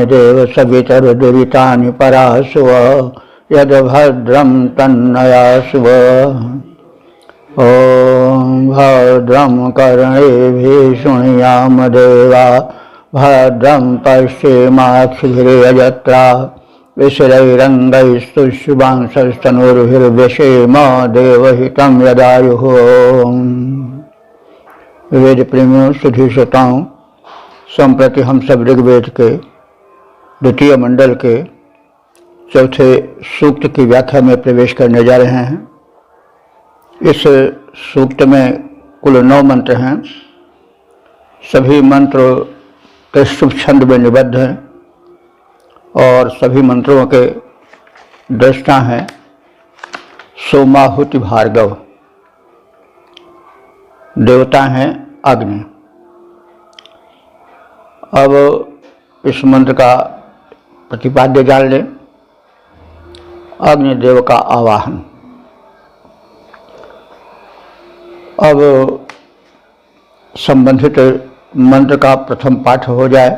देव सवितरुदुरितानि परासुव यद भद्रं तन्नयासुव। ॐ भद्रं कर्णेभिः शृणुयाम देवा भद्रं पश्येमाक्षिभिर्यजत्रा विश्रैरङ्गैस्तुष्टुवांशस्तनूर्भिर्व्यसेम देवहितं यदायुः। वेद प्रेमियों सुधी श्रोताओं, संप्रति हम सब ऋग्वेद के द्वितीय मंडल के चौथे सूक्त की व्याख्या में प्रवेश करने जा रहे हैं। इस सूक्त में कुल 9 मंत्र हैं। सभी मंत्र के शुभ छंद में निबद्ध हैं और सभी मंत्रों के दृष्टा हैं सोमाहुति भार्गव, देवता हैं अग्नि। अब इस मंत्र का प्रतिपाद्य जान लें। अग्निदेव का आवाहन। अब संबंधित मंत्र का प्रथम पाठ हो जाए।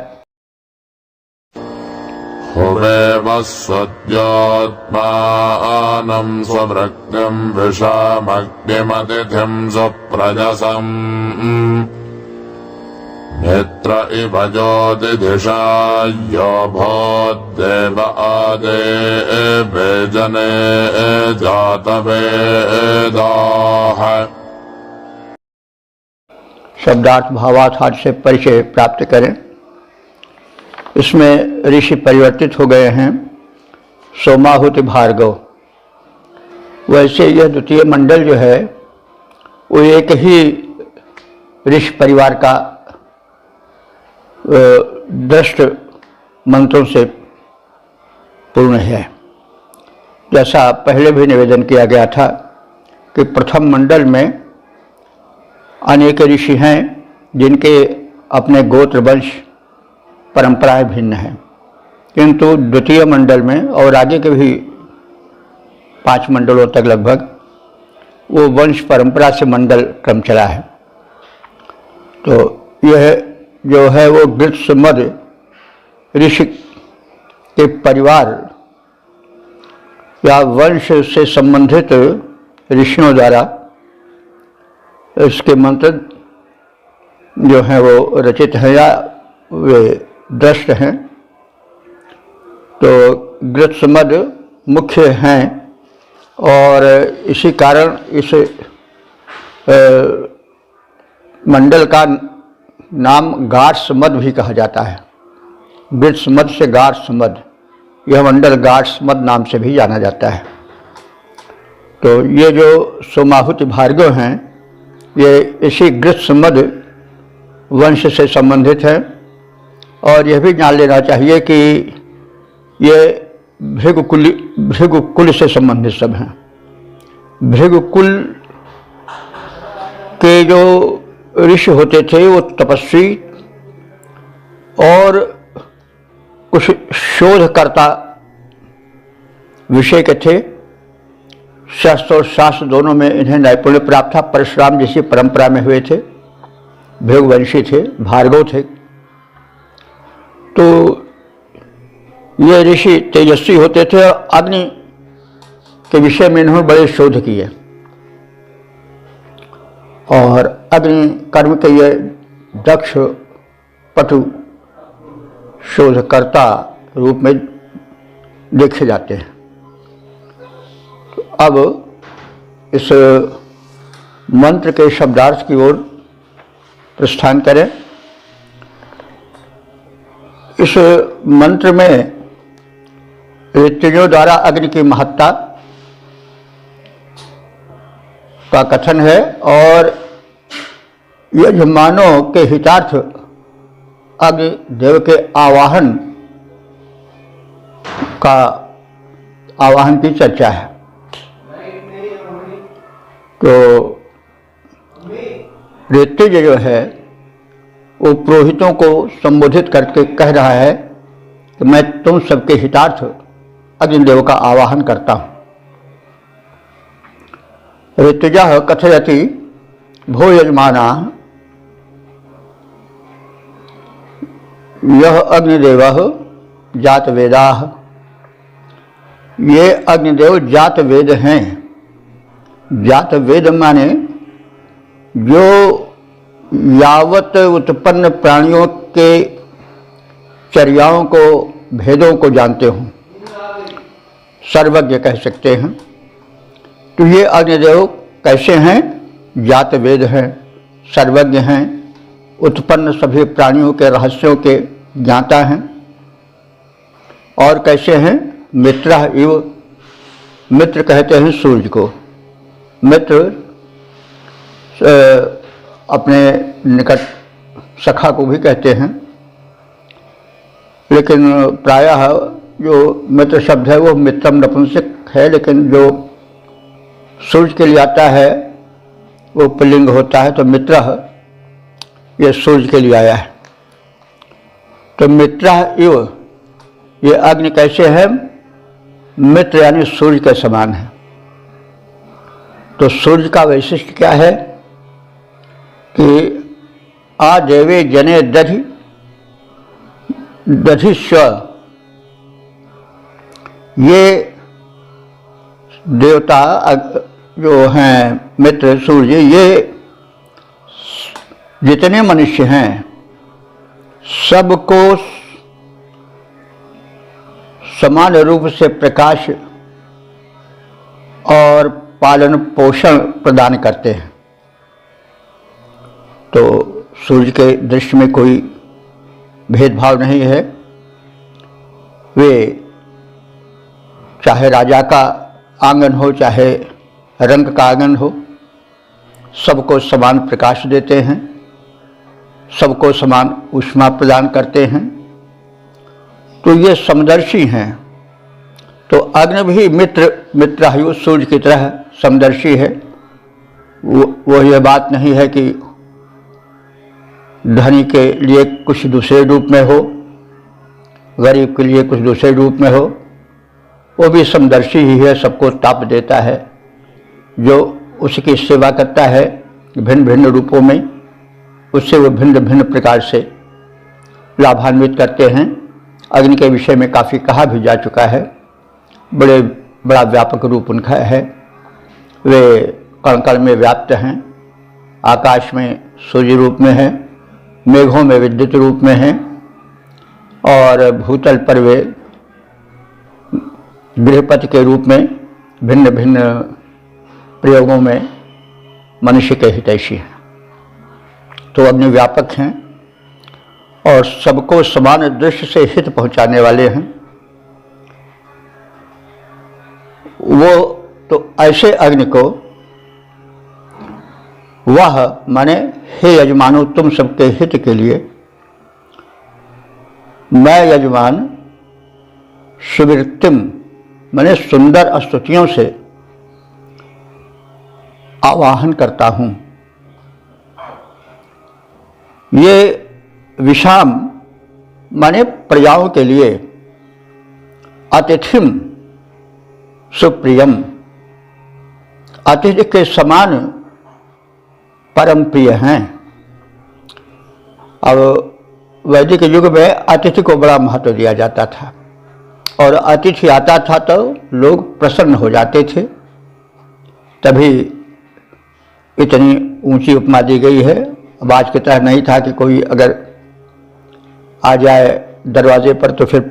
हुमेव सद्योत्मानं स्वभृत्यं विषामग्निमतिथिं सुप्रजसम् नेत्र इव ज्योतिधिषा यो भूद्देव आदेवे जने जातवेदाः। शब्दार्थ भावार्थ से परिचय प्राप्त करें। इसमें ऋषि परिवर्तित हो गए हैं सोमाहुति भार्गव। वैसे यह द्वितीय मंडल जो है वो एक ही ऋषि परिवार का दृष्ट मंत्रों से पूर्ण है। जैसा पहले भी निवेदन किया गया था कि प्रथम मंडल में अनेक ऋषि हैं जिनके अपने गोत्र वंश परंपराएं भिन्न हैं, किंतु द्वितीय मंडल में और आगे के भी 5 मंडलों तक लगभग वो वंश परंपरा से मंडल क्रम चला है। तो यह जो है वो गृत्समद ऋषि के परिवार या वंश से संबंधित ऋषियों द्वारा इसके मंत्र जो हैं वो रचित हैं या वे दृष्ट हैं। तो गृत्समद मुख्य हैं और इसी कारण इस मंडल का नाम गाढ़समद भी कहा जाता है। गृत्समद से गाढ़समद, यह मंडल गाढ़समद नाम से भी जाना जाता है। तो ये जो सोमाहुति भार्गव हैं ये इसी गृत्समद वंश से संबंधित है। और यह भी जान लेना चाहिए कि ये भृगुकुल से संबंधित सब हैं। भृगुकुल के जो ऋषि होते थे वो तपस्वी और कुछ शोधकर्ता विषय के थे। शस्त्र और शास्त्र दोनों में इन्हें नैपुण्य प्राप्त था। परशुराम जैसी परंपरा में हुए थे, भृगुवंशी थे, भार्गव थे। तो ये ऋषि तेजस्वी होते थे और अग्नि के विषय में इन्होंने बड़े शोध किए और अग्नि कर्म के ये दक्ष पटु शोधकर्ता रूप में देखे जाते हैं। तो अब इस मंत्र के शब्दार्थ की ओर प्रस्थान करें। इस मंत्र में ऋत्विजों द्वारा अग्नि की महत्ता का कथन है और यजमानों के हितार्थ अग्निदेव के आवाहन की चर्चा है। तो ऋत्विज जो है वो पुरोहितों को संबोधित करके कह रहा है कि मैं तुम सबके हितार्थ अग्निदेव का आवाहन करता हूँ। ऋत्विजः कथयति भो यजमाना यह अग्निदेवः जात वेदाः। ये अग्निदेव जात वेद हैं। जात वेद माने जो यावत उत्पन्न प्राणियों के चर्याओं को, भेदों को जानते हों, सर्वज्ञ कह सकते हैं। तो ये अग्निदेव कैसे हैं? जात वेद हैं, सर्वज्ञ हैं, उत्पन्न सभी प्राणियों के रहस्यों के ज्ञाता हैं। और कैसे हैं? मित्रः इव। मित्र कहते हैं सूर्य को। मित्र अपने निकट सखा को भी कहते हैं, लेकिन प्रायः जो मित्र शब्द है वो मित्रम नपुंसक है, लेकिन जो सूर्य के लिए आता है वो पुल्लिंग होता है। तो मित्रः ये सूर्य के लिए आया है। तो मित्रः इव, ये अग्नि कैसे है? मित्र यानी सूर्य के समान है। तो सूर्य का वैशिष्ट्य क्या है कि आदेवे जने दधिस्व। ये देवता जो हैं मित्र सूर्य, ये जितने मनुष्य हैं सबको समान रूप से प्रकाश और पालन पोषण प्रदान करते हैं। तो सूर्य के दृश्य में कोई भेदभाव नहीं है। वे चाहे राजा का आंगन हो, चाहे रंग का आंगन हो, सबको समान प्रकाश देते हैं, सबको समान ऊष्मा प्रदान करते हैं। तो ये समदर्शी हैं। तो अग्नि भी मित्रायु सूर्य की तरह समदर्शी है। वो ये बात नहीं है कि धनी के लिए कुछ दूसरे रूप में हो, गरीब के लिए कुछ दूसरे रूप में हो। वो भी समदर्शी ही है, सबको ताप देता है। जो उसकी सेवा करता है भिन्न भिन्न रूपों में, उससे वो भिन्न भिन्न प्रकार से लाभान्वित करते हैं। अग्नि के विषय में काफ़ी कहा भी जा चुका है। बड़ा व्यापक रूप उनका है। वे कण कण में व्याप्त हैं, आकाश में सूर्य रूप में हैं, मेघों में विद्युत रूप में हैं, और भूतल पर वे गृहपति के रूप में भिन्न भिन्न प्रयोगों में मनुष्य के हितैषी हैं। तो अग्नि व्यापक हैं और सबको समान दृष्टि से हित पहुंचाने वाले हैं। वो तो ऐसे अग्नि को वह माने हे यजमानो, तुम सबके हित के लिए मैं यजमान सुवृत्तिम माने सुंदर स्तुतियों से आवाहन करता हूं। ये विषाम माने प्रजाओं के लिए, अतिथिम सुप्रियम, अतिथि के समान परम प्रिय हैं। अब वैदिक युग में अतिथि को बड़ा महत्व दिया जाता था, और अतिथि आता था तो लोग प्रसन्न हो जाते थे। तभी इतनी ऊंची उपमा दी गई है। अब आज की तरह नहीं था कि कोई अगर आ जाए दरवाजे पर तो फिर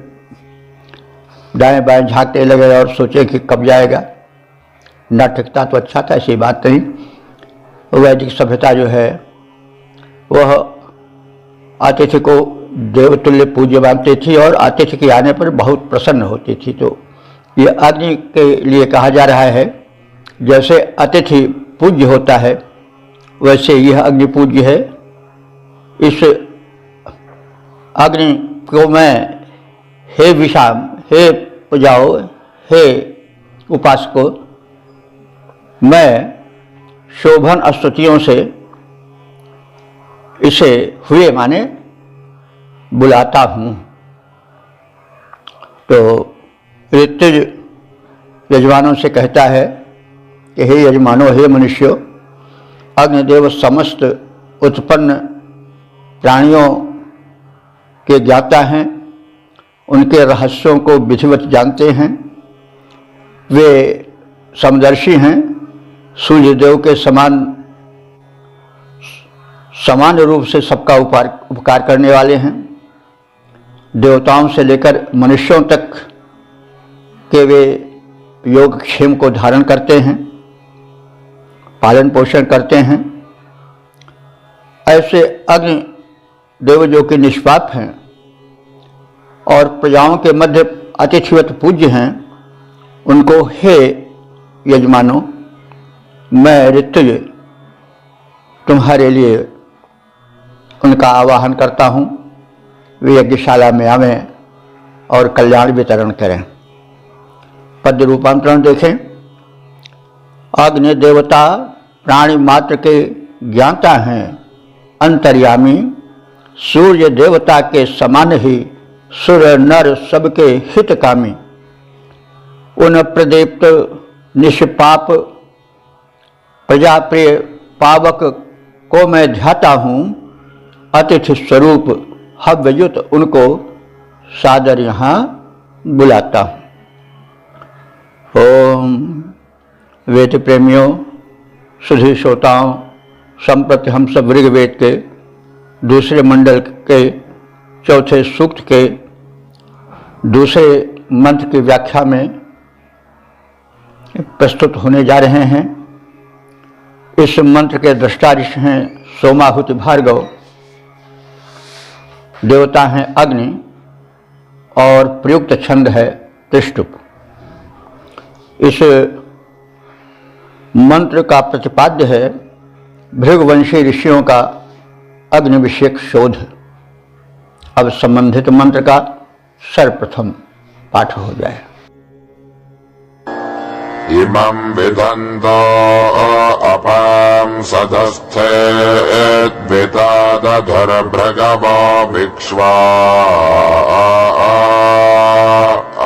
दाएं बाएं झांकते लगे और सोचे कि कब जाएगा। न ठिकता तो अच्छा था, ऐसी बात नहीं। वैदिक सभ्यता जो है वह अतिथि को देवतुल्य पूज्य मानती थी और अतिथि के आने पर बहुत प्रसन्न होती थी। तो ये अग्नि के लिए कहा जा रहा है, जैसे अतिथि पूज्य होता है वैसे यह अग्नि पूज्य है। इस अग्नि को मैं हे विषाम, हे पूजाओ, हे उपासको, मैं शोभन स्तुतियों से इसे हुए माने बुलाता हूँ। तो ऋत्विज यजमानों से कहता है कि हे यजमानों, हे मनुष्यों, अग्निदेव समस्त उत्पन्न प्राणियों के ज्ञाता हैं, उनके रहस्यों को विधिवत जानते हैं, वे समदर्शी हैं, सूर्यदेव के समान रूप से सबका उपकार करने वाले हैं। देवताओं से लेकर मनुष्यों तक के वे योगक्षेम को धारण करते हैं, पालन पोषण करते हैं। ऐसे अग्नि देव जो कि निष्पाप हैं और प्रजाओं के मध्य अतिथिवत पूज्य हैं, उनको हे यजमानों, मैं ऋत्विज तुम्हारे लिए उनका आवाहन करता हूँ, वे यज्ञशाला में आवें और कल्याण वितरण करें। पद रूपांतरण देखें। अग्नि देवता प्राणी मात्र के ज्ञाता हैं, अंतर्यामी, सूर्य देवता के समान ही सुर नर सबके हितकामी। उन प्रदीप्त निष्पाप प्रजाप्रिय पावक को मैं ध्याता हूँ, अतिथि स्वरूप हव्ययुत उनको सादर यहाँ बुलाता हूँ। ओम वेद प्रेमियों, सुधी श्रोताओं, संप्रति हम सब ऋग्वेद के दूसरे मंडल के चौथे सूक्त के दूसरे मंत्र की व्याख्या में प्रस्तुत होने जा रहे हैं। इस मंत्र के दृष्टा ऋषि हैं सोमाहुति भार्गव, देवता हैं अग्नि और प्रयुक्त छंद है त्रिष्टुप। इस मंत्र का प्रतिपाद्य है भृगवंशी ऋषियों का अग्नि विषयक शोध। अब संबंधित मंत्र का सर्वप्रथम पाठ हो जाए। इमं विदन्तो अपां सदस्थे द्वितादधरभृगवो विक्ष्वा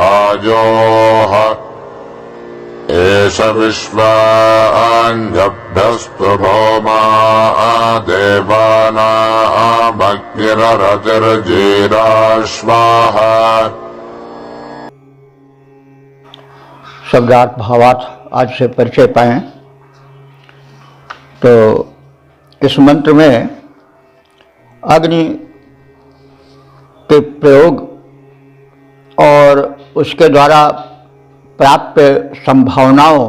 आजोह एष विश्वान्यभ्यस्तु भौमा देवानामग्निररतिर्जीराश्वाः। शब्दार्थ भावार्थ आज से परिचय पाएं। तो इस मंत्र में अग्नि के प्रयोग और उसके द्वारा प्राप्त संभावनाओं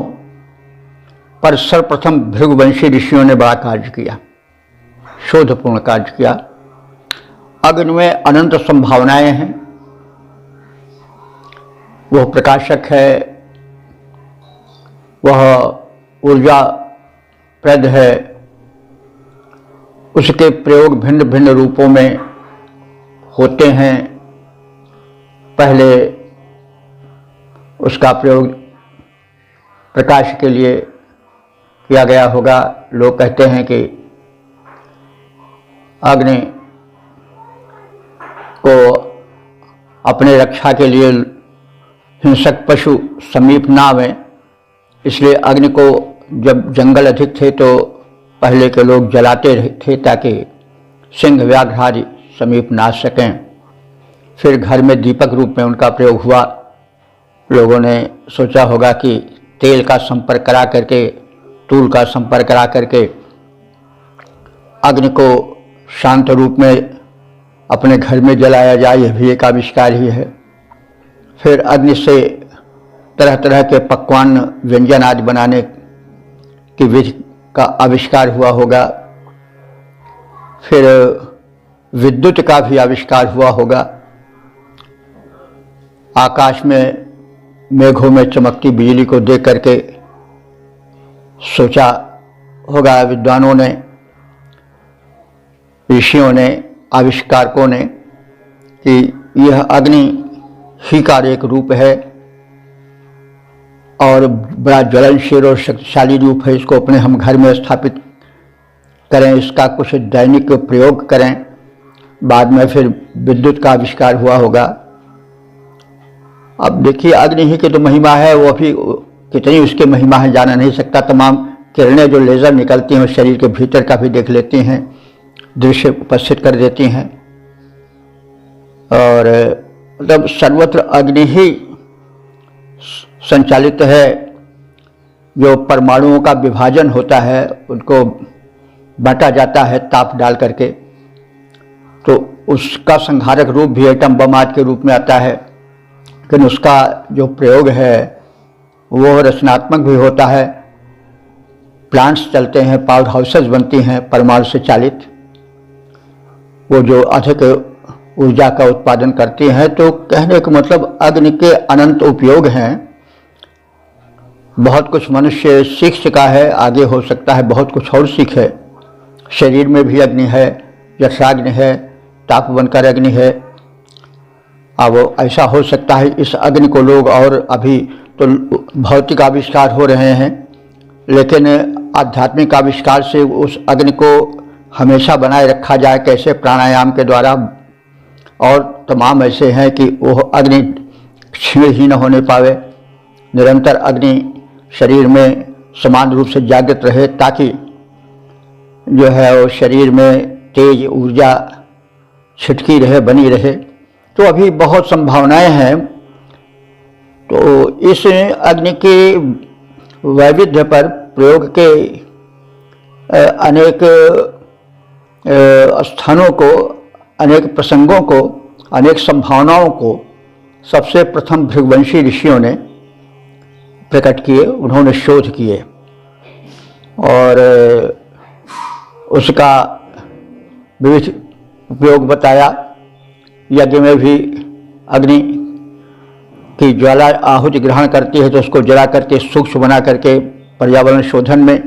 पर सर्वप्रथम भृगवंशी ऋषियों ने बड़ा कार्य किया, शोधपूर्ण कार्य किया। अग्नि में अनंत संभावनाएं हैं, वह प्रकाशक है, वह ऊर्जा प्रद है, उसके प्रयोग भिन्न भिन्न रूपों में होते हैं। पहले उसका प्रयोग प्रकाश के लिए किया गया होगा। लोग कहते हैं कि अग्नि को अपने रक्षा के लिए हिंसक पशु समीप ना आवें, इसलिए अग्नि को जब जंगल अधिक थे तो पहले के लोग जलाते थे ताकि सिंह व्याघ्र आदि समीप ना आ सकें। फिर घर में दीपक रूप में उनका प्रयोग हुआ। लोगों ने सोचा होगा कि तेल का संपर्क करा करके, तूल का संपर्क करा करके अग्नि को शांत रूप में अपने घर में जलाया जाए, यह भी एक आविष्कार ही है। फिर अग्नि से तरह तरह के पकवान व्यंजन आदि बनाने की विधि का आविष्कार हुआ होगा। फिर विद्युत का भी आविष्कार हुआ होगा। आकाश में मेघों में चमकती बिजली को देख करके सोचा होगा विद्वानों ने, ऋषियों ने, आविष्कारकों ने कि यह अग्नि ही का एक रूप है और बड़ा ज्वलनशील और शक्तिशाली रूप है। इसको अपने हम घर में स्थापित करें, इसका कुछ दैनिक प्रयोग करें, बाद में फिर विद्युत का आविष्कार हुआ होगा। अब देखिए अग्नि ही की तो महिमा है, वो अभी कितनी उसकी महिमा है जाना नहीं सकता। तमाम किरणें जो लेज़र निकलती हैं उस शरीर के भीतर का भी देख लेती हैं, दृश्य उपस्थित कर देती हैं। और मतलब सर्वत्र अग्नि ही संचालित है। जो परमाणुओं का विभाजन होता है उनको बांटा जाता है ताप डाल करके, तो उसका संहारक रूप भी एटम बम आज के रूप में आता है। लेकिन उसका जो प्रयोग है वो रचनात्मक भी होता है। प्लांट्स चलते हैं, पावर हाउसेस बनती हैं परमाणु से चालित, वो जो अधिक ऊर्जा का उत्पादन करती हैं। तो कहने का मतलब अग्नि के अनंत उपयोग हैं। बहुत कुछ मनुष्य सीख चुका है, आगे हो सकता है बहुत कुछ और सीखे। शरीर में भी अग्नि है, यक्षाग्नि है, ताप बनकर अग्नि है। अब ऐसा हो सकता है इस अग्नि को लोग, और अभी तो भौतिक आविष्कार हो रहे हैं, लेकिन आध्यात्मिक आविष्कार से उस अग्नि को हमेशा बनाए रखा जाए, कैसे प्राणायाम के द्वारा। और तमाम ऐसे हैं कि वो अग्नि क्षीण ही न होने पावे, निरंतर अग्नि शरीर में समान रूप से जागृत रहे, ताकि जो है वो शरीर में तेज ऊर्जा छिटकी रहे, बनी रहे। तो अभी बहुत संभावनाएं हैं। तो इस अग्नि के वैविध्य पर प्रयोग के अनेक स्थानों को, अनेक प्रसंगों को, अनेक संभावनाओं को सबसे प्रथम भृगुवंशी ऋषियों ने प्रकट किए, उन्होंने शोध किए और उसका विविध उपयोग बताया। यज्ञ में भी अग्नि की ज्वाला आहुति ग्रहण करती है तो उसको जला करके सूक्ष्म बना करके पर्यावरण शोधन में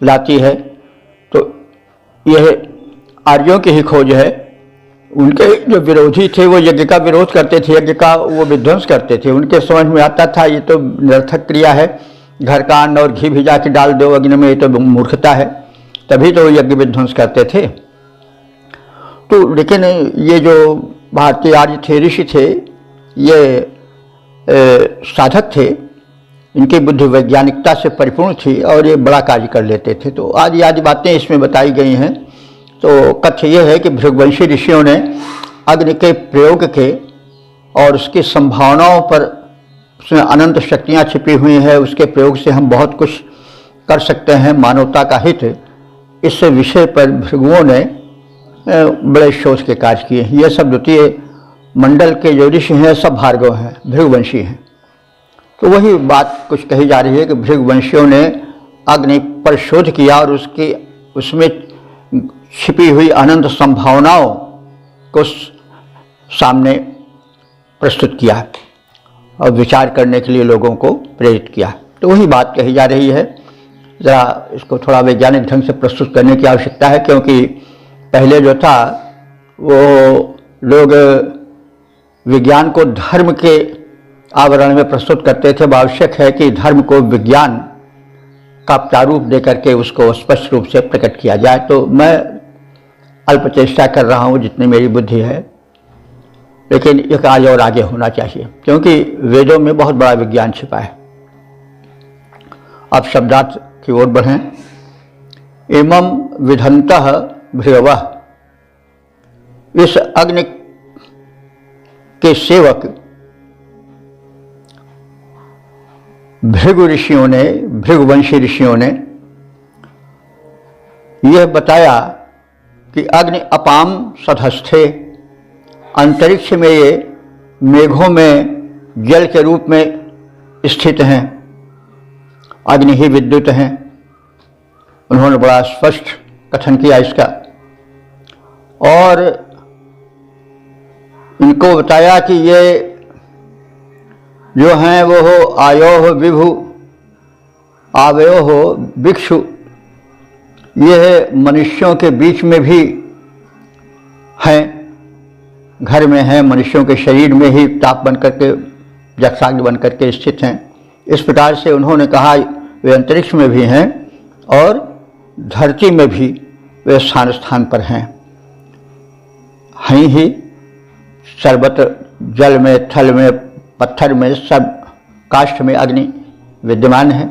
लाती है। तो यह आर्यों की ही खोज है। उनके जो विरोधी थे वो यज्ञ का विरोध करते थे, यज्ञ का वो विध्वंस करते थे। उनके समझ में आता था ये तो निरर्थक क्रिया है, घर का अन्न और घी भिजा के डाल दो अग्नि में, ये तो मूर्खता है, तभी तो यज्ञ विध्वंस करते थे। तो लेकिन ये जो भारतीय आर्य थे, ऋषि थे, ये साधक थे, इनकी बुद्धि वैज्ञानिकता से परिपूर्ण थी और ये बड़ा कार्य कर लेते थे। तो आदि बातें इसमें बताई गई हैं। तो कथ्य यह है कि भृगुवंशी ऋषियों ने अग्नि के प्रयोग के और उसकी संभावनाओं पर, उसमें अनंत शक्तियाँ छिपी हुई हैं, उसके प्रयोग से हम बहुत कुछ कर सकते हैं, मानवता का हित, इस विषय पर भृगुओं ने बड़े शोध के कार्य किए। ये सब द्वितीय मंडल के जो ऋषि हैं सब भार्गव हैं, भृगुवंशी हैं। तो वही बात कुछ कही जा रही है कि भृगुवंशियों ने अग्नि पर शोध किया और उसमें छिपी हुई अनंत संभावनाओं को सामने प्रस्तुत किया और विचार करने के लिए लोगों को प्रेरित किया। तो वही बात कही जा रही है। ज़रा इसको थोड़ा वैज्ञानिक ढंग से प्रस्तुत करने की आवश्यकता है, क्योंकि पहले जो था वो लोग विज्ञान को धर्म के आवरण में प्रस्तुत करते थे। आवश्यक है कि धर्म को विज्ञान का प्रारूप देकर के उसको स्पष्ट रूप से प्रकट किया जाए। तो मैं अल्प चेष्टा कर रहा हूँ जितनी मेरी बुद्धि है, लेकिन ये कार्य और आगे होना चाहिए, क्योंकि वेदों में बहुत बड़ा विज्ञान छिपा है। अब शब्दार्थ की ओर बढ़ें। इमं विधन्तः भृगवः, इस अग्नि के सेवक भृगु ऋषियों ने, भृगुवंशी ऋषियों ने यह बताया कि अग्नि अपाम सधस्थे, अंतरिक्ष में ये मेघों में जल के रूप में स्थित हैं, अग्नि ही विद्युत हैं। उन्होंने बड़ा स्पष्ट कथन किया इसका, और इनको बताया कि ये जो हैं वो हो आयोह विभु आवयोह भिक्षु, ये मनुष्यों के बीच में भी हैं, घर में हैं, मनुष्यों के शरीर में ही ताप बन करके, जठराग्नि बन करके स्थित हैं। इस प्रकार से उन्होंने कहा वे अंतरिक्ष में भी हैं और धरती में भी वे स्थान स्थान पर हैं ही सर्वत्र, जल में, थल में, पत्थर में, सब काष्ठ में अग्नि विद्यमान है।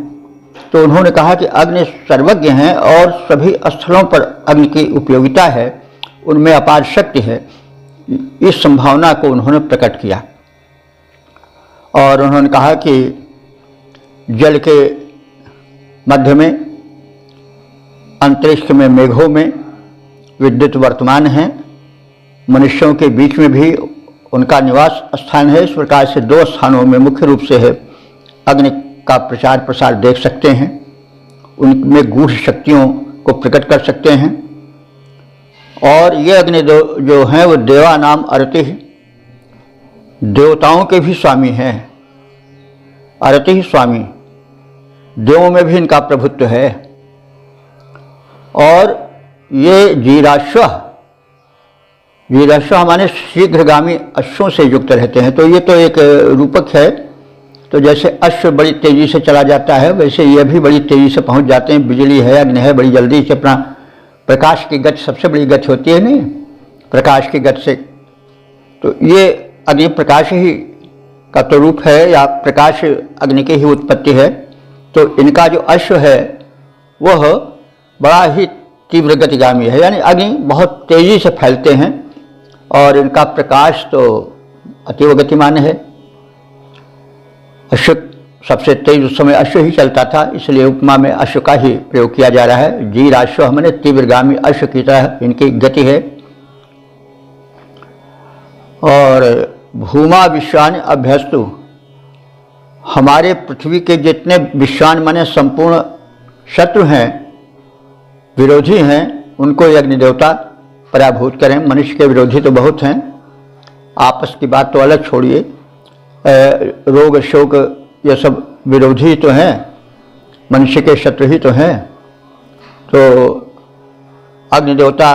तो उन्होंने कहा कि अग्नि सर्वज्ञ हैं और सभी स्थलों पर अग्नि की उपयोगिता है, उनमें अपार शक्ति है। इस संभावना को उन्होंने प्रकट किया और उन्होंने कहा कि जल के मध्य में, अंतरिक्ष में, मेघों में विद्युत वर्तमान है, मनुष्यों के बीच में भी उनका निवास स्थान है। इस प्रकार से दो स्थानों में मुख्य रूप से है अग्नि का प्रचार प्रसार देख सकते हैं, उनमें गूढ़ शक्तियों को प्रकट कर सकते हैं। और ये अग्नि जो हैं वो देवा नाम अरति, देवताओं के भी स्वामी हैं, अरति ही स्वामी, देवों में भी इनका प्रभुत्व है। और ये जीराश्व माने शीघ्रगामी अश्वों से युक्त रहते हैं। तो ये तो एक रूपक है। तो जैसे अश्व बड़ी तेजी से चला जाता है, वैसे ये भी बड़ी तेजी से पहुंच जाते हैं। बिजली है, अग्नि है, बड़ी जल्दी से अपना, प्रकाश की गति सबसे बड़ी गति होती है नहीं, प्रकाश की गति से। तो ये अग्नि प्रकाश ही का तो रूप है, या प्रकाश अग्नि की ही उत्पत्ति है। तो इनका जो अश्व है वह बड़ा ही तीव्र गतिगामी है, यानी अग्नि बहुत तेजी से फैलते हैं और इनका प्रकाश तो अतीव गतिमान है। अश्व सबसे तेज उस समय अश्व ही चलता था, इसलिए उपमा में अश्व का ही प्रयोग किया जा रहा है। जीराश्व मैंने तीव्रगामी अश्व की तरह इनकी गति है। और भूमा विश्वान अभ्यस्तु, हमारे पृथ्वी के जितने विश्वान माने संपूर्ण शत्रु हैं, विरोधी हैं, उनको ये अग्निदेवता पराभूत करें। मनुष्य के विरोधी तो बहुत हैं, आपस की बात तो अलग छोड़िए, रोग शोक ये सब विरोधी तो हैं, मनुष्य के शत्रु ही तो हैं। तो अग्निदेवता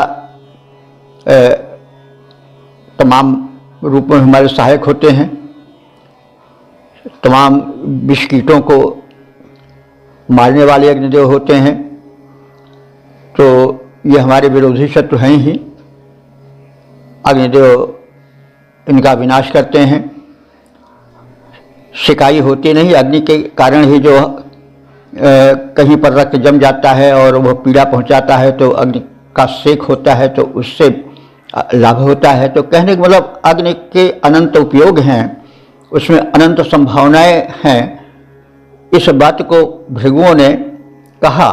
तमाम रूपों में हमारे सहायक होते हैं। तमाम विष कीटों को मारने वाले अग्निदेव होते हैं। तो ये हमारे विरोधी शत्रु हैं ही, अग्निदेव इनका विनाश करते हैं। शिकाई होती नहीं, अग्नि के कारण ही जो कहीं पर रक्त जम जाता है और वह पीड़ा पहुंचाता है, तो अग्नि का सेक होता है, तो उससे लाभ होता है। तो कहने का मतलब अग्नि के अनंत उपयोग हैं, उसमें अनंत संभावनाएं हैं। इस बात को भृगुओं ने कहा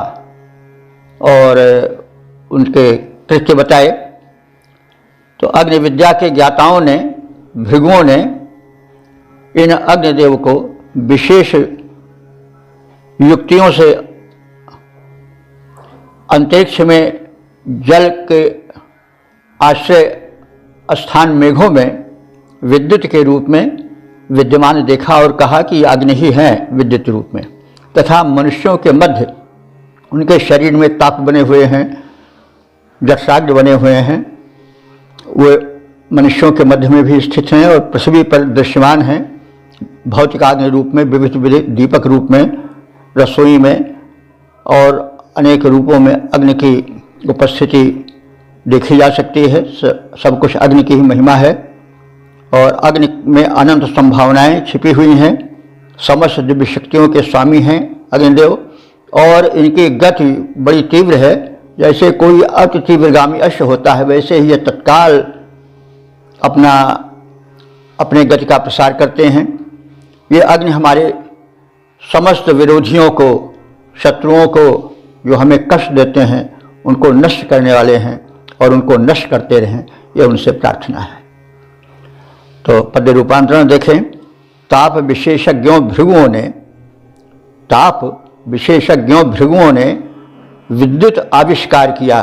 और उनके कृत्य बताए। तो अग्नि विद्या के ज्ञाताओं ने, भृगुओं ने इन अग्निदेव को विशेष युक्तियों से अंतरिक्ष में जल के आश्रय स्थान मेघों में विद्युत के रूप में विद्यमान देखा और कहा कि अग्नि ही है विद्युत रूप में। तथा मनुष्यों के मध्य उनके शरीर में ताप बने हुए हैं, जठराग्नि बने हुए हैं, वे मनुष्यों के मध्य में भी स्थित हैं और पृथ्वी पर दृश्यमान हैं, भौतिक अग्नि रूप में, विविध दीपक रूप में, रसोई में और अनेक रूपों में अग्नि की उपस्थिति देखी जा सकती है। सब कुछ अग्नि की ही महिमा है और अग्नि में अनंत संभावनाएं छिपी हुई हैं। समस्त दिव्य शक्तियों के स्वामी हैं अग्निदेव और इनकी गति बड़ी तीव्र है। जैसे कोई अति तीव्रगामी अश्व होता है, वैसे ही ये तत्काल अपने गति का प्रसार करते हैं। ये अग्नि हमारे समस्त विरोधियों को, शत्रुओं को जो हमें कष्ट देते हैं, उनको नष्ट करने वाले हैं और उनको नष्ट करते रहें, ये उनसे प्रार्थना है। तो पद्य रूपांतरण देखें। ताप विशेषज्ञों भृगुओं ने विद्युत आविष्कार किया।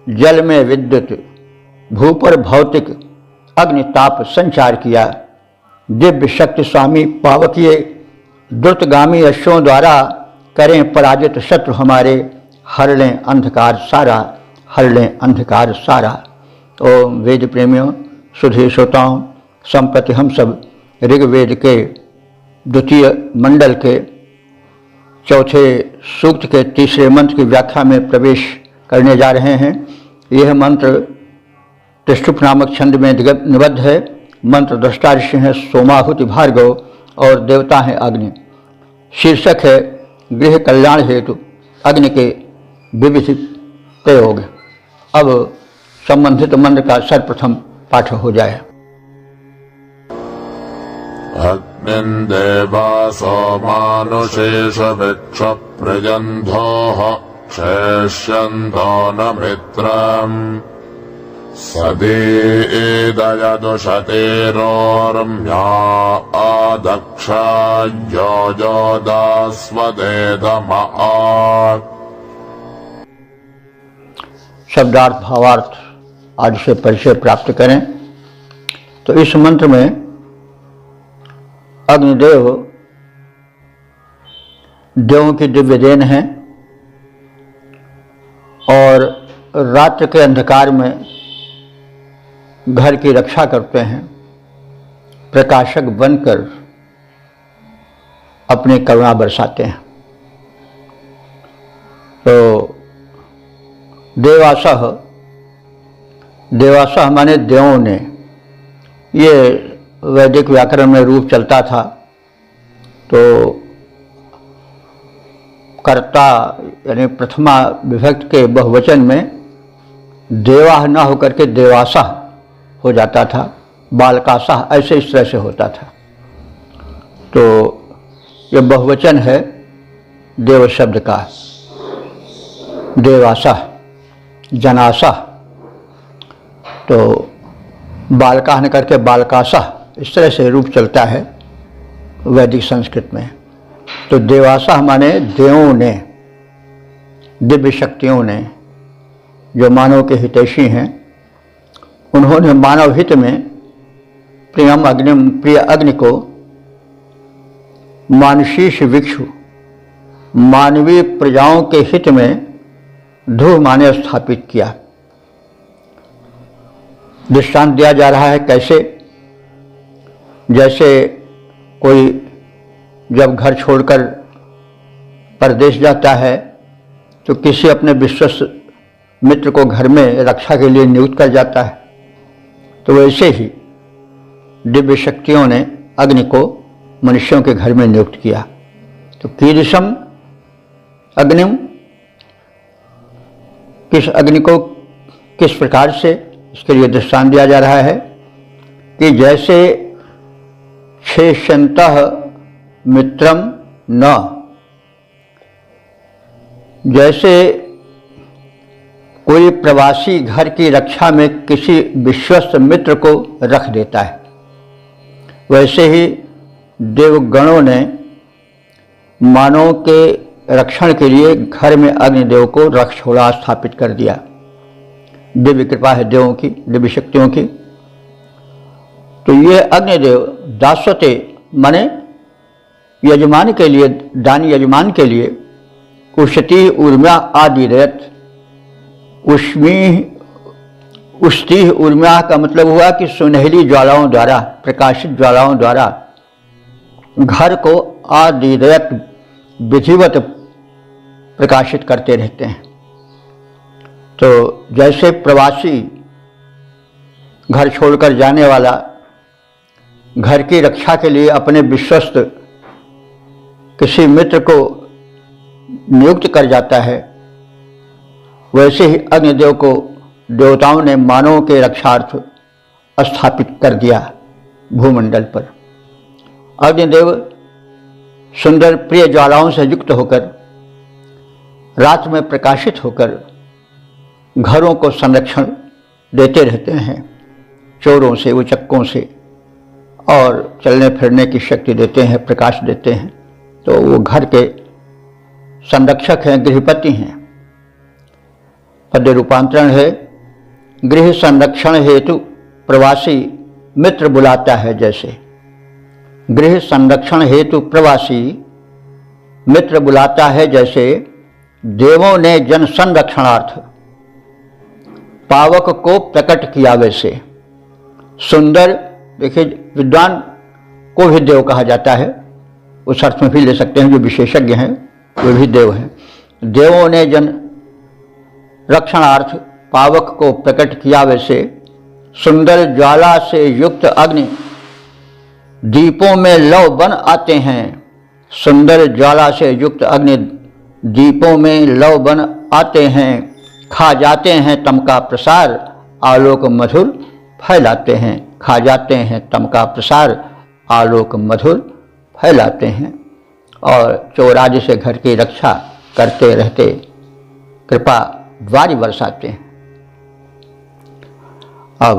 जल में विद्युत, भू पर भौतिक अग्नि ताप संचार किया। दिव्य शक्ति स्वामी पावकीय द्रुतगामी अश्वों द्वारा करें पराजित शत्रु हमारे, हर लें अंधकार सारा, हर लें अंधकार सारा। ओम वेद प्रेमियों, सुधी श्रोताओं, संप्रति हम सब ऋग्वेद के द्वितीय मंडल के चौथे सूक्त के तीसरे मंत्र की व्याख्या में प्रवेश करने जा रहे हैं। यह मंत्र त्रिष्टुप नामक छंद में निबद्ध है। मंत्र दृष्टा ऋषि हैं सोमाहुति भार्गव और देवता हैं अग्नि। शीर्षक है गृह कल्याण हेतु अग्नि के विविध प्रयोग। अब संबंधित मंत्र का सर्वप्रथम पाठ हो जाए। अग्निन्देवासो मानुषेषभिक्ष प्रजन्धोः क्षेष्यन्तो न मित्रम् सदीदयदुषतेरोर्म्या आदक्षा योजोदास्वदेदमा। शब्दार्थ भावार्थ आदि से परिचय प्राप्त करें तो इस मंत्र में अग्निदेव देवों की दिव्य देन है और रात्र के अंधकार में घर की रक्षा करते हैं। प्रकाशक बनकर अपनी करुणा बरसाते हैं। तो देवासह माने देवों ने, ये वैदिक व्याकरण में रूप चलता था। तो कर्ता यानी प्रथमा विभक्त के बहुवचन में देवाह न होकर के देवासह हो जाता था, बालकासह ऐसे इस तरह से होता था। तो ये बहुवचन है देव शब्द का। देवासह, जनासह, तो बालकाह न करके बालकासह इस तरह से रूप चलता है वैदिक संस्कृत में। तो देवासह माने देवों ने, दिव्य शक्तियों ने, जो मानव के हितैषी हैं, उन्होंने मानव हित में प्रियम अग्निम, प्रिय अग्नि को मानुषीष विक्षु, मानवीय प्रजाओं के हित में ध्रुव माने स्थापित किया। दृष्टांत दिया जा रहा है कैसे? जैसे कोई जब घर छोड़कर परदेश जाता है तो किसी अपने विश्वस्त मित्र को घर में रक्षा के लिए नियुक्त कर जाता है। तो वैसे ही दिव्य शक्तियों ने अग्नि को मनुष्यों के घर में नियुक्त किया। तो कीदृशम अग्निम, किस अग्नि को किस प्रकार से, इसके लिए दृष्टांत दिया जा रहा है कि जैसे क्षेष्यन्तः मित्रम न, जैसे कोई प्रवासी घर की रक्षा में किसी विश्वस्त मित्र को रख देता है, वैसे ही देवगणों ने मानव के रक्षण के लिए घर में अग्निदेव को रख छोड़ा, स्थापित कर दिया। दिव्य कृपा है देवों की, दिव्य शक्तियों की। तो ये अग्निदेव दास्वते माने यजमान के लिए, दानी यजमान के लिए उष्टी ऊर्म्या आदिरयत। उष्टी ऊर्म्या का मतलब हुआ कि सुनहली ज्वालाओं द्वारा, प्रकाशित ज्वालाओं द्वारा घर को आदिरयत विधिवत प्रकाशित करते रहते हैं। तो जैसे प्रवासी घर छोड़कर जाने वाला घर की रक्षा के लिए अपने विश्वस्त किसी मित्र को नियुक्त कर जाता है, वैसे ही अग्निदेव को देवताओं ने मानवों के रक्षार्थ स्थापित कर दिया भूमंडल पर। अग्निदेव सुंदर प्रिय ज्वालाओं से युक्त होकर रात में प्रकाशित होकर घरों को संरक्षण देते रहते हैं, चोरों से, उचक्कों से, और चलने फिरने की शक्ति देते हैं, प्रकाश देते हैं। तो वो घर के संरक्षक हैं, गृहपति हैं। पद्य रूपांतरण है गृह संरक्षण हेतु प्रवासी मित्र बुलाता है जैसे। गृह संरक्षण हेतु प्रवासी मित्र बुलाता है जैसे देवों ने जन संरक्षणार्थ पावक को प्रकट किया, वैसे सुंदर, देखिए विद्वान को भी देव कहा जाता है, उस अर्थ में भी ले सकते हैं। जो विशेषज्ञ हैं वे भी देव हैं। देवों ने जन रक्षणार्थ पावक को प्रकट किया, वैसे सुंदर ज्वाला से युक्त अग्नि दीपों में लव बन आते हैं। सुंदर ज्वाला से युक्त अग्नि दीपों में लव बन आते हैं, खा जाते हैं तम का प्रसार, आलोक मधुर फैलाते हैं। खा जाते हैं तम का प्रसार, आलोक मधुर फैलाते हैं। और चौराज से घर की रक्षा करते रहते कृपा वारी बरसाते हैं। अब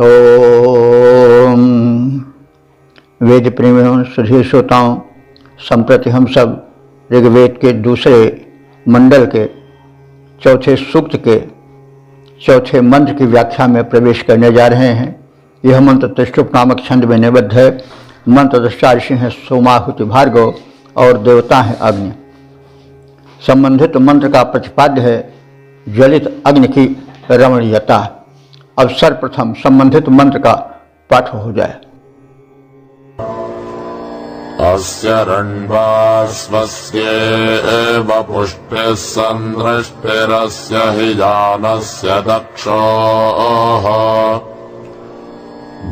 ओम वेद प्रेमियों, सुधीर श्रोताओं, संप्रति हम सब ऋग्वेद के दूसरे मंडल के चौथे सूक्त के चौथे मंत्र की व्याख्या में प्रवेश करने जा रहे हैं। यह मंत्र त्रिष्टुप नामक छंद में निबद्ध है। मंत्र दृष्टा ऋषि हैं सोमाहुति भार्गव और देवता हैं अग्नि। संबंधित मंत्र का प्रतिपाद्य है ज्वलित अग्नि की रमणीयता। अब सर्वप्रथम संबंधित मंत्र का पाठ हो जाए। अस्य रण्वास्वस्येव पुष्टिः सन्दृष्टिरस्य हि जानस्य दक्षोः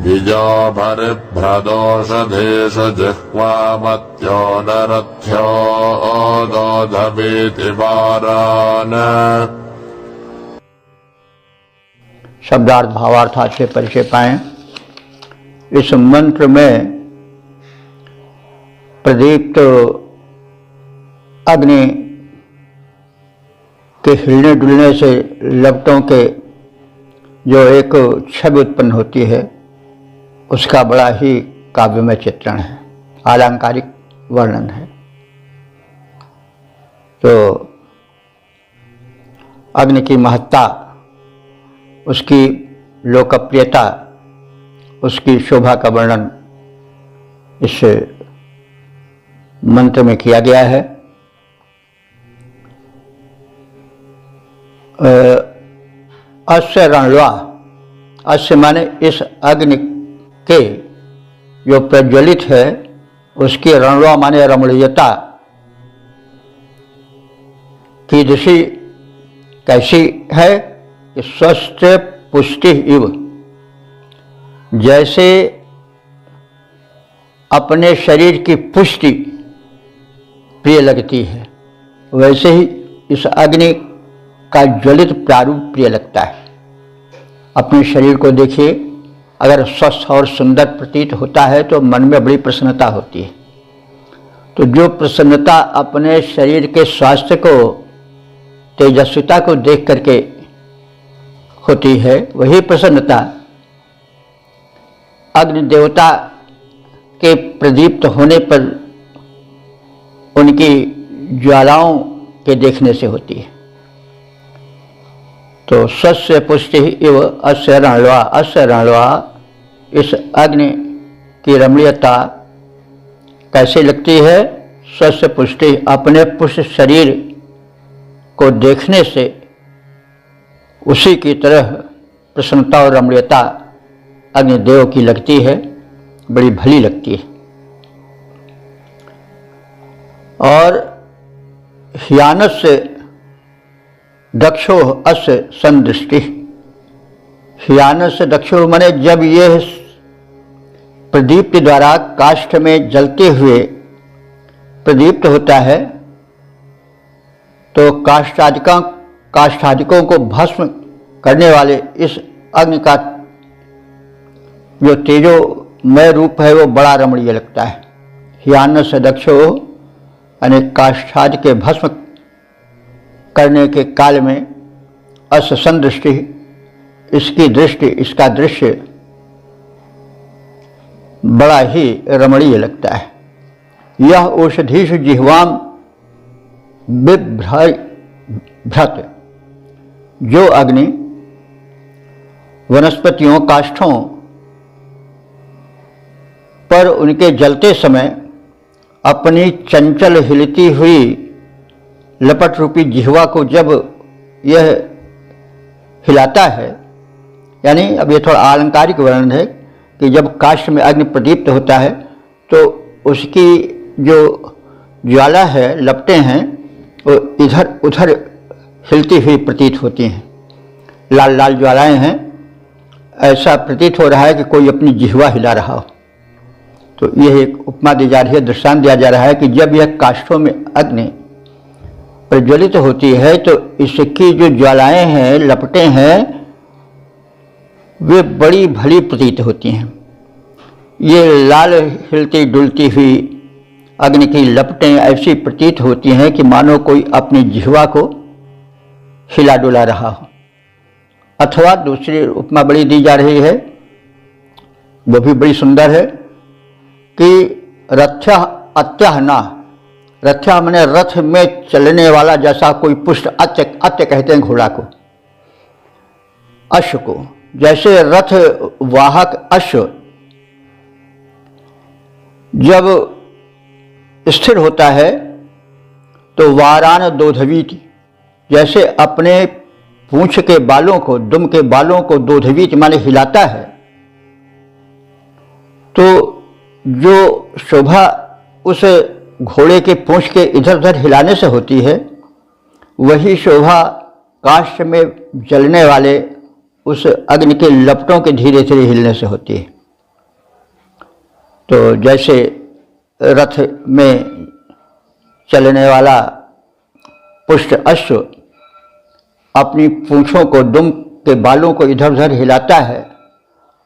बीजोभरिभ्रदोषधेषु जिह्वामत्यो नरथ्यो दोधवीति वारान्। शब्दार्थ भावार्थ से परिचय पाएं। इस मंत्र में प्रदीप्त अग्नि के हिलने डुलने से लपटों के जो एक छवि उत्पन्न होती है, उसका बड़ा ही काव्यमय चित्रण है, अलंकारिक वर्णन है। तो अग्नि की महत्ता, उसकी लोकप्रियता, उसकी शोभा का वर्णन इस मंत्र में किया गया है। अस्य रणवा, अस्य माने इस अग्नि के जो प्रज्वलित है उसकी रणवा माने रमणीयता की दिशा कैसी है कि स्वस्थ पुष्टि इव, जैसे अपने शरीर की पुष्टि प्रिय लगती है, वैसे ही इस अग्नि का ज्वलित प्रारूप प्रिय लगता है। अपने शरीर को देखिए, अगर स्वस्थ और सुंदर प्रतीत होता है तो मन में बड़ी प्रसन्नता होती है। तो जो प्रसन्नता अपने शरीर के स्वास्थ्य को, तेजस्विता को देख करके होती है, वही प्रसन्नता अग्नि देवता के प्रदीप्त होने पर उनकी ज्वालाओं के देखने से होती है। तो स्वस्य पुष्टि इव अस्य रणवा, अस्य रणवा, इस अग्नि की रमणीयता कैसे लगती है? स्वस्य पुष्टि, अपने पुष्ट शरीर को देखने से उसी की तरह प्रसन्नता और रमणीयता अग्निदेव की लगती है, बड़ी भली लगती है। और ह्यानस्य दक्षो अस्य संदृष्टि, ह्यानस्य दक्षो माने जब यह प्रदीप्त द्वारा काष्ठ में जलते हुए प्रदीप्त होता है तो काष्ठादिकों को भस्म करने वाले इस अग्नि का जो तेजोमय रूप है वो बड़ा रमणीय लगता है। ह्यानस्य दक्षो यानी काष्ठादि के भस्म करने के काल में अस्य संदृष्टि, इसकी दृष्टि, इसका दृश्य बड़ा ही रमणीय लगता है। यह औषधीषु जिह्वाम बिभ्रत, जो अग्नि वनस्पतियों, काष्ठों पर उनके जलते समय अपनी चंचल हिलती हुई लपट रूपी जिह्वा को जब यह हिलाता है, यानी अब ये थोड़ा अलंकारिक वर्णन है, कि जब काष्ठ में अग्नि प्रदीप्त होता है तो उसकी जो ज्वाला है, लपटें हैं, वो इधर उधर हिलती हुई प्रतीत होती हैं। लाल लाल ज्वालाएं हैं, ऐसा प्रतीत हो रहा है कि कोई अपनी जिह्वा हिला रहा हो। तो यह एक उपमा दी जा रही है, दृष्टांत दिया जा रहा है कि जब यह काष्ठों में अग्नि प्रज्वलित होती है तो इसकी जो ज्वालाएं हैं, लपटें हैं, वे बड़ी भली प्रतीत होती हैं। ये लाल हिलती डुलती हुई अग्नि की लपटें ऐसी प्रतीत होती हैं कि मानो कोई अपनी जिह्वा को हिला डुला रहा हो। अथवा दूसरी उपमा बड़ी दी जा रही है, वो भी बड़ी सुंदर है कि रथ्या अत्यहना, रथ्या माने रथ में चलने वाला जैसा कोई पुष्ट, अत्य कहते हैं घोड़ा को, अश्व को, जैसे रथ वाहक अश्व जब स्थिर होता है तो वारान दोधवीति, जैसे अपने पूंछ के बालों को, दुम के बालों को दोधवीति माने हिलाता है, तो जो शोभा उस घोड़े के पूंछ के इधर उधर हिलाने से होती है, वही शोभा काष्ठ में जलने वाले उस अग्नि के लपटों के धीरे धीरे हिलने से होती है। तो जैसे रथ में चलने वाला पुष्ट अश्व अपनी पूंछों को, दुम के बालों को इधर उधर हिलाता है,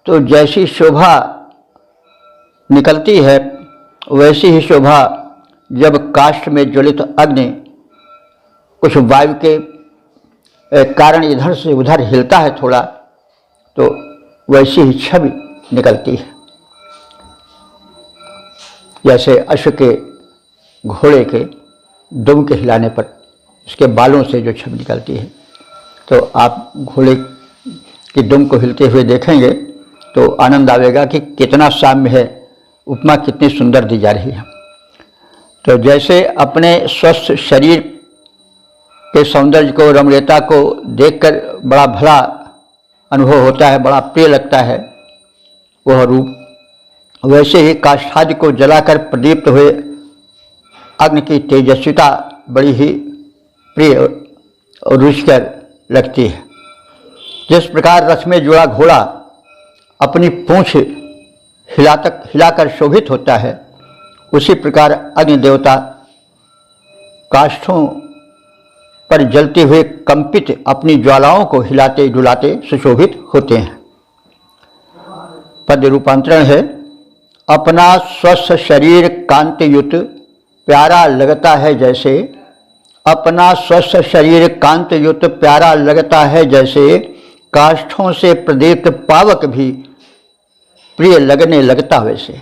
तो जैसी शोभा निकलती है वैसी ही शोभा जब काष्ठ में ज्वलित अग्नि कुछ वायु के कारण इधर से उधर हिलता है थोड़ा, तो वैसी ही छवि निकलती है। जैसे अश्व के, घोड़े के दुम के हिलाने पर उसके बालों से जो छवि निकलती है, तो आप घोड़े की दुम को हिलते हुए देखेंगे तो आनंद आवेगा कि कितना साम्य है, उपमा कितनी सुंदर दी जा रही है। तो जैसे अपने स्वस्थ शरीर के सौंदर्य को, रमणीयता को देखकर बड़ा भला अनुभव होता है, बड़ा प्रिय लगता है वह रूप, वैसे ही काष्ठादि को जलाकर प्रदीप्त हुए अग्नि की तेजस्विता बड़ी ही प्रिय और रुचिकर लगती है। जिस प्रकार रथ में जुड़ा घोड़ा अपनी पूंछ हिलाकर शोभित होता है, उसी प्रकार अग्नि देवता काष्ठों पर जलते हुए कंपित अपनी ज्वालाओं को हिलाते डुलाते सुशोभित होते हैं। पद रूपांतरण है, अपना स्वस्थ शरीर कांतियुत प्यारा लगता है जैसे, अपना स्वस्थ शरीर कांतियुत प्यारा लगता है जैसे, काष्ठों से प्रदीप्त पावक भी प्रिय लगने लगता वैसे।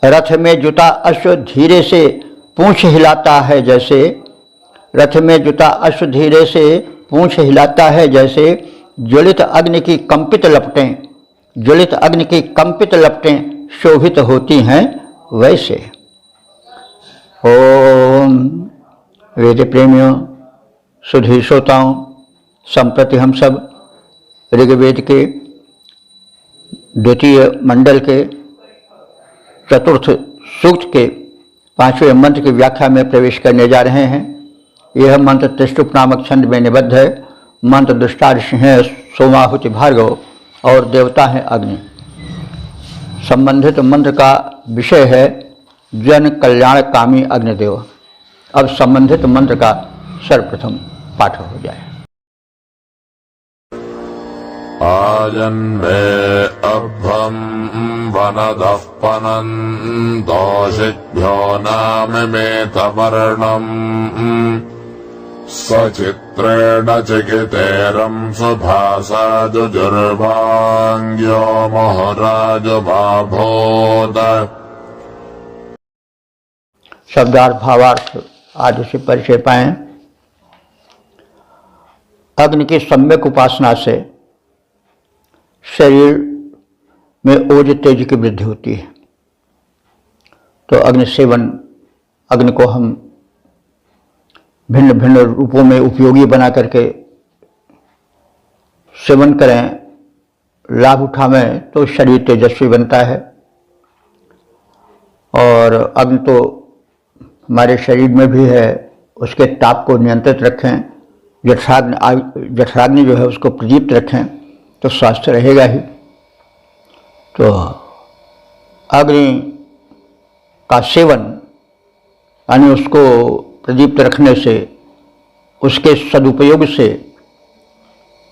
रथ में जुता अश्व धीरे से पूंछ हिलाता है जैसे, रथ में जुता अश्व धीरे से पूंछ हिलाता है जैसे, ज्वलित अग्नि की कंपित लपटें, ज्वलित अग्नि की कंपित लपटें शोभित होती हैं वैसे। ओम वेद प्रेमियों, सुधी श्रोताओं, संप्रति हम सब ऋग्वेद के द्वितीय मंडल के चतुर्थ सूक्त के 5वें मंत्र की व्याख्या में प्रवेश करने जा रहे हैं। यह मंत्र त्रिष्टुप नामक छंद में निबद्ध है। मंत्र दुष्टादृश हैं सोमाहुति भार्गव और देवता हैं अग्नि। संबंधित मंत्र का विषय है जन कल्याण कामी अग्निदेव। अब संबंधित मंत्र का सर्वप्रथम पाठ हो जाए। आजन्मे अभ्रं वनदः पनन् दोषिभ्यो नाममेतमर्णम् सचित्रेण चिकितेरं सुभासा जुजुर्वाङ्ग्यो महाराज बाभोद। शब्दार्थ भावार्थ आदि से परिचय पाएं। अग्नि की सम्यक उपासना से शरीर में ओज तेज की वृद्धि होती है। तो अग्नि सेवन, अग्नि को हम भिन्न भिन्न रूपों में उपयोगी बना करके सेवन करें, लाभ उठावें तो शरीर तेजस्वी बनता है। और अग्नि तो हमारे शरीर में भी है, उसके ताप को नियंत्रित रखें, जठराग्नि जो है उसको प्रदीप्त रखें तो स्वास्थ्य रहेगा ही। तो अग्नि का सेवन यानी उसको प्रदीप्त रखने से, उसके सदुपयोग से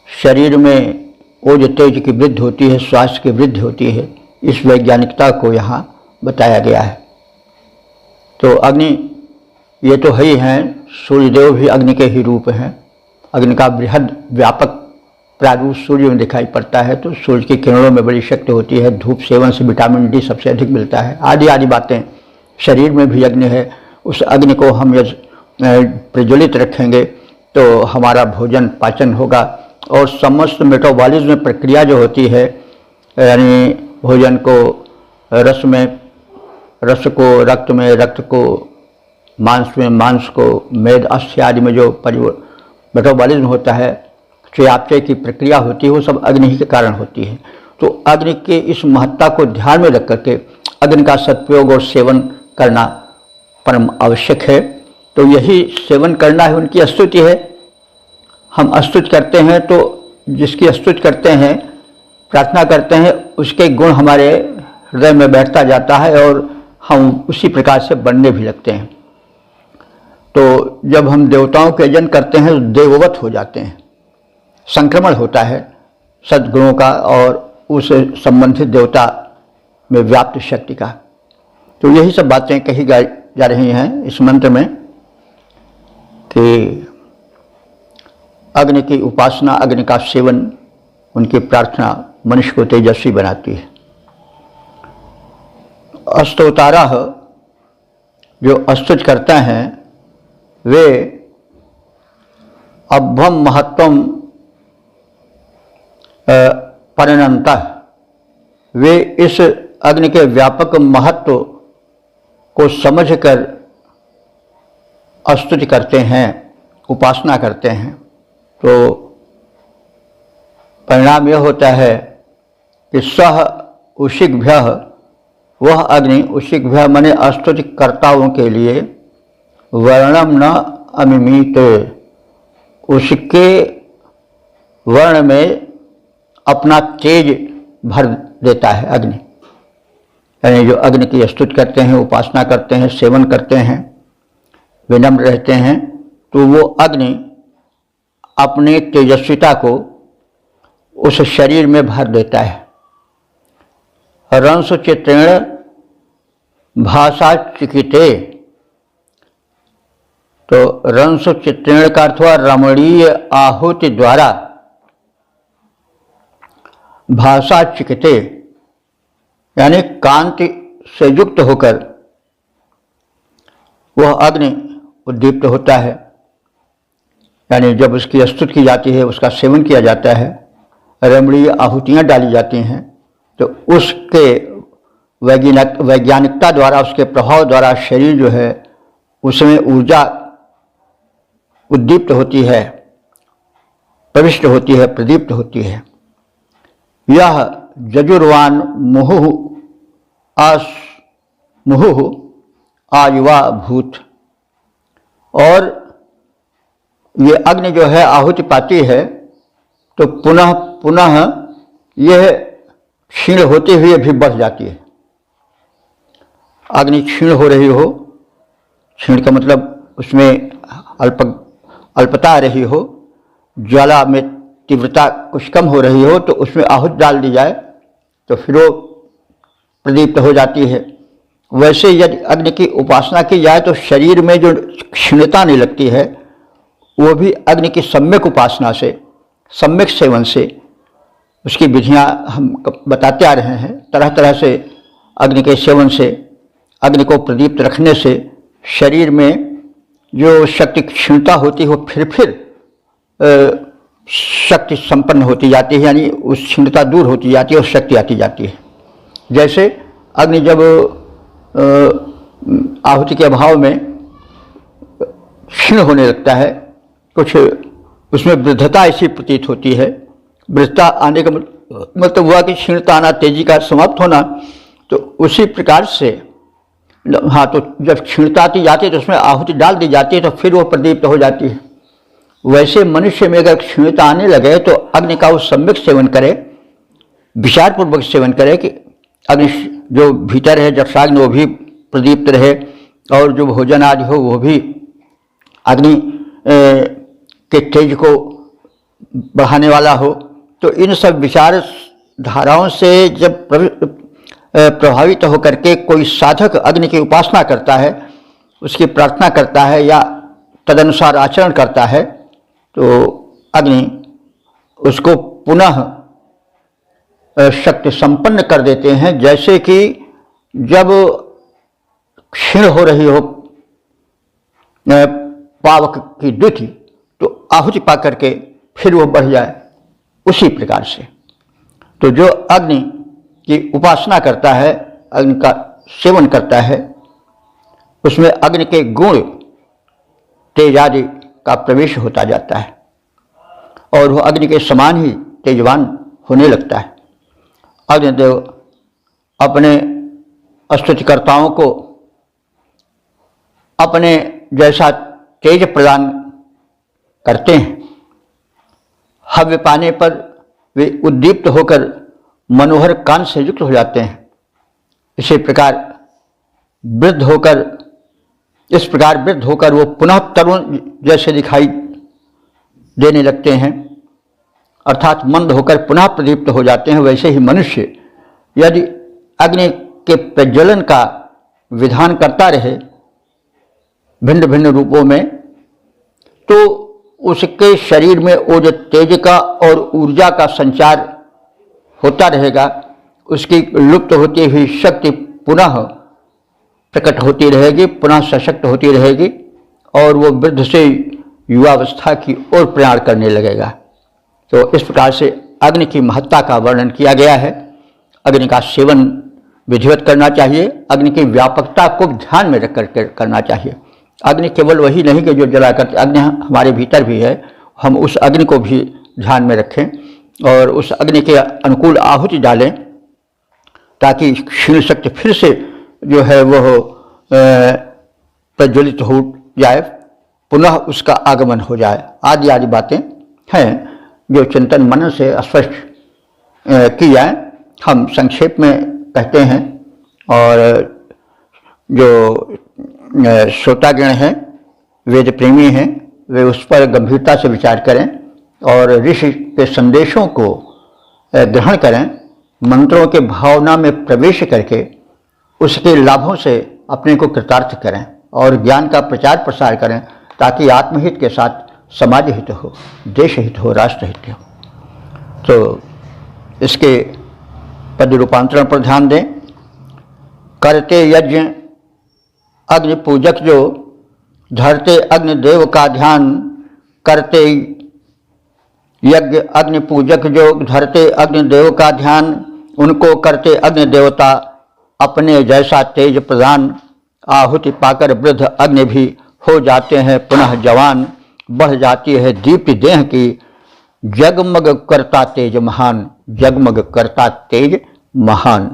शरीर में ओज तेज की वृद्धि होती है, स्वास्थ्य की वृद्धि होती है। इस वैज्ञानिकता को यहाँ बताया गया है। तो अग्नि ये तो है ही हैं, सूर्यदेव भी अग्नि के ही रूप हैं। अग्नि का बृहद व्यापक प्रारूप सूर्य में दिखाई पड़ता है, तो सूर्य की किरणों में बड़ी शक्ति होती है। धूप सेवन से विटामिन डी सबसे अधिक मिलता है, आदि आदि बातें। शरीर में भी अग्नि है, उस अग्नि को हम यदि प्रज्वलित रखेंगे तो हमारा भोजन पाचन होगा और समस्त मेटाबॉलिज्म प्रक्रिया जो होती है, यानी भोजन को रस में, रस को रक्त में, रक्त को मांस में, मांस को मेद, अस्थि आदि में जो मेटाबॉलिज्म होता है, चयापचय की प्रक्रिया होती है, वो सब अग्नि ही के कारण होती है। तो अग्नि के इस महत्ता को ध्यान में रख करके अग्नि का सदुपयोग और सेवन करना परम आवश्यक है। तो यही सेवन करना है, उनकी स्तुति है। हम स्तुति करते हैं तो जिसकी स्तुति करते हैं, प्रार्थना करते हैं, उसके गुण हमारे हृदय में बैठता जाता है और हम उसी प्रकार से बनने भी लगते हैं। तो जब हम देवताओं के यजन करते हैं तो देववत हो जाते हैं, संक्रमण होता है सद्गुणों का और उस संबंधित देवता में व्याप्त शक्ति का। तो यही सब बातें कही जा रही हैं इस मंत्र में कि अग्नि की उपासना, अग्नि का सेवन, उनकी प्रार्थना मनुष्य को तेजस्वी बनाती है। स्तोतारः जो स्तुति करते हैं वे अभ्वम महत्वम परिणमतः, वे इस अग्नि के व्यापक महत्व को समझकर स्तुति करते हैं, उपासना करते हैं। तो परिणाम यह होता है कि सह उशिग्भ्य, वह अग्नि, उशिग्भ्य माने स्तुति कर्ताओं के लिए, वर्णम न अमिमीत, उसके वर्ण में अपना तेज भर देता है अग्नि। यानी जो अग्नि की स्तुति करते हैं, उपासना करते हैं, सेवन करते हैं, विनम्र रहते हैं, तो वो अग्नि अपनी तेजस्विता को उस शरीर में भर देता है। रंस चित्रेण भाषा चिकिते, तो रंस चित्रेण का अर्थ हुआ रमणीय आहुति द्वारा, भाषा चिकिते यानी कांति से युक्त होकर वह अग्नि उद्दीप्त होता है। यानी जब उसकी स्तुति की जाती है, उसका सेवन किया जाता है, रमणीय आहुतियाँ डाली जाती हैं, तो उसके वैज्ञानिकता द्वारा, उसके प्रभाव द्वारा शरीर जो है उसमें ऊर्जा उद्दीप्त होती है, प्रविष्ट होती है, प्रदीप्त होती है। यह जजुर्वान मुहुः आयुवा भूत, और ये अग्नि जो है आहुति पाती है तो पुनः पुनः यह क्षीण होते हुए भी बढ़ जाती है। अग्नि क्षीण हो रही हो, क्षीण का मतलब उसमें अल्पता आ रही हो, ज्वाला में तीव्रता कुछ कम हो रही हो, तो उसमें आहूत डाल दी जाए तो फिर वो प्रदीप्त हो जाती है। वैसे यदि अग्नि की उपासना की जाए तो शरीर में जो क्षीणता नहीं लगती है, वो भी अग्नि की सम्यक उपासना से, सम्यक सेवन से, उसकी विधियाँ हम बताते आ रहे हैं। तरह तरह से अग्नि के सेवन से, अग्नि को प्रदीप्त रखने से शरीर में जो शक्ति क्षीणता होती है वो फिर शक्ति संपन्न होती जाती है, यानी उस क्षीणता दूर होती जाती है और शक्ति आती जाती है। जैसे अग्नि जब आहुति के अभाव में क्षीण होने लगता है, कुछ उसमें वृद्धता ऐसी प्रतीत होती है। वृद्धता आने का मतलब हुआ कि क्षीणता आना, तेजी का समाप्त होना। तो उसी प्रकार से हाँ, तो जब क्षीणता आती जाती है तो उसमें आहुति डाल दी जाती है तो फिर वो प्रदीप्त हो जाती है। वैसे मनुष्य में अगर क्षीणता आने लगे तो अग्नि का वो सम्यक सेवन करे, विचारपूर्वक सेवन करे कि अग्नि जो भीतर है जक्षाग्नि वो भी प्रदीप्त रहे और जो भोजन आदि हो वो भी अग्नि के तेज को बढ़ाने वाला हो। तो इन सब विचार धाराओं से जब प्रभावित होकर के कोई साधक अग्नि की उपासना करता है, उसकी प्रार्थना करता है या तदनुसार आचरण करता है, तो अग्नि उसको पुनः शक्ति संपन्न कर देते हैं। जैसे कि जब क्षीण हो रही हो पावक की द्युति तो आहुति पा करके फिर वो बढ़ जाए, उसी प्रकार से तो जो अग्नि की उपासना करता है, अग्नि का सेवन करता है, उसमें अग्नि के गुण तेज आदि का प्रवेश होता जाता है और वह अग्नि के समान ही तेजवान होने लगता है। अग्निदेव अपने स्तुतिकर्ताओं को अपने जैसा तेज प्रदान करते हैं। हव्य पाने पर वे उद्दीप्त होकर मनोहर कांत से युक्त हो जाते हैं। इसी प्रकार वृद्ध होकर वो पुनः तरुण जैसे दिखाई देने लगते हैं, अर्थात मंद होकर पुनः प्रदीप्त हो जाते हैं। वैसे ही मनुष्य यदि अग्नि के प्रज्वलन का विधान करता रहे भिन्न भिन्न रूपों में, तो उसके शरीर में वो जो तेज का और ऊर्जा का संचार होता रहेगा, उसकी लुप्त होती हुई शक्ति पुनः प्रकट होती रहेगी, पुनः सशक्त होती रहेगी और वो वृद्ध से युवावस्था की ओर प्रयाण करने लगेगा। तो इस प्रकार से अग्नि की महत्ता का वर्णन किया गया है। अग्नि का सेवन विधिवत करना चाहिए, अग्नि की व्यापकता को ध्यान में रख कर करना चाहिए। अग्नि केवल वही नहीं कि जो जला करते, अग्नि हमारे भीतर भी है, हम उस अग्नि को भी ध्यान में रखें और उस अग्नि के अनुकूल आहुति डालें ताकि क्षीण शक्ति फिर से जो है वह प्रज्वलित हो जाए, पुनः उसका आगमन हो जाए। आदि आदि बातें हैं जो चिंतन मनन से स्पष्ट की जाए। हम संक्षेप में कहते हैं और जो श्रोतागण हैं, वेद प्रेमी हैं, वे उस पर गंभीरता से विचार करें और ऋषि के संदेशों को ग्रहण करें, मंत्रों के भावना में प्रवेश करके उसके लाभों से अपने को कृतार्थ करें और ज्ञान का प्रचार प्रसार करें ताकि आत्महित के साथ समाज हित हो, देश हित हो, राष्ट्र हित हो। तो इसके पद रूपांतरण पर ध्यान दें। करते यज्ञ अग्नि पूजक जो, धरते अग्निदेव का ध्यान, करते यज्ञ अग्नि पूजक जो, धरते अग्निदेव का ध्यान, उनको करते अग्नि देवता अपने जैसा तेज प्रदान। आहुति पाकर वृद्ध अग्नि भी हो जाते हैं पुनः जवान, बढ़ जाती है दीप्ति देह की, जगमग करता तेज महान, जगमग करता तेज महान।